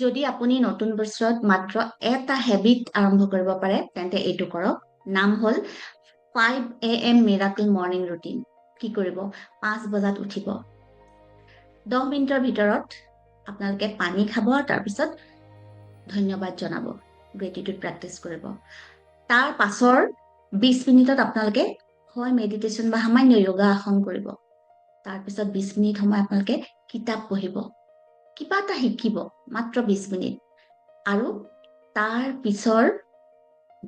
যদি আপুনি নতুন বছৰত মাত্ৰ এটা হেবিট আৰম্ভ কৰিব পাৰে তেন্তে এইটো কৰক। নাম হ'ল 5 AM মিৰাকল মৰ্ণিং ৰুটিন। কি কৰিব? 5 বজাত উঠিব। 10 মিনিটৰ ভিতৰত আপোনালোকে পানী খাব, তাৰপিছত ধন্যবাদ জনাব, গ্ৰেটিটিউড প্ৰেক্টিচ কৰিব। তাৰ পাছৰ 20 মিনিটত আপোনালোকে হয় মেডিটেশ্যন বা সামান্য য়োগা আসন কৰিব। তাৰপিছত 20 মিনিট সময় আপোনালোকে কিতাপ পঢ়িব, কিবা এটা শিকিব, মাত্ৰ 20 মিনিট। আৰু তাৰ পিছৰ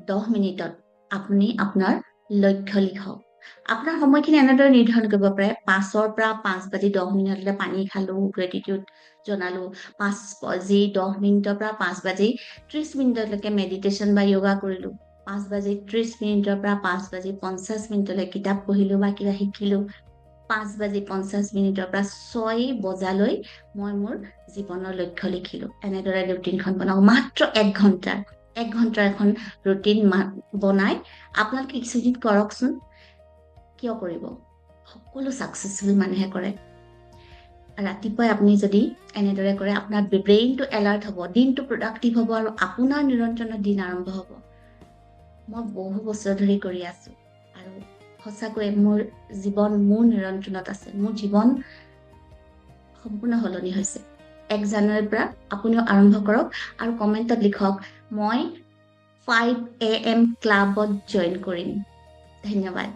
10 মিনিটত আপুনি আপোনাৰ লক্ষ্য লিখক। আপোনাৰ সময়খিনি এনেদৰে নিৰ্ধাৰণ কৰিব পাৰে, 5ৰ পৰা 5:10 পানী খালো, গ্ৰেটিটিউড জনালো, 5:10 পৰা 5:30 মেডিটেশ্যন বা য়োগা কৰিলো, 5:30 পৰা 5:50 কিতাপ পঢ়িলো বা কিবা শিকিলো, 5:50 পৰা 6 বজালৈ মই মোৰ জীৱনৰ লক্ষ্য লিখিলো। এনেদৰে ৰুটিনখন বনাওক। মাত্ৰ 1 ঘণ্টাৰ এখন ৰুটিন বনাই আপোনালোকে কিছুদিন কৰকচোন। কিয় কৰিব? সকলো ছাকচেছফুল মানুহে কৰে। ৰাতিপুৱাই আপুনি যদি এনেদৰে কৰে, আপোনাৰ ব্ৰেইনটো এলাৰ্ট হ'ব, দিনটো প্ৰডাক্টিভ হ'ব আৰু আপোনাৰ নিৰন্তৰত দিন আৰম্ভ হ'ব। মই বহু বছৰ ধৰি কৰি আছো আৰু সঁচাকৈয়ে মোৰ জীৱন মোৰ নিয়ন্ত্ৰণত আছে। মোৰ জীৱন সম্পূৰ্ণ সলনি হৈছে। 1 জানুৱাৰীৰ পৰা আপুনিও আৰম্ভ কৰক আৰু কমেণ্টত লিখক, মই 5 AM ক্লাবত জইন কৰিম। ধন্যবাদ।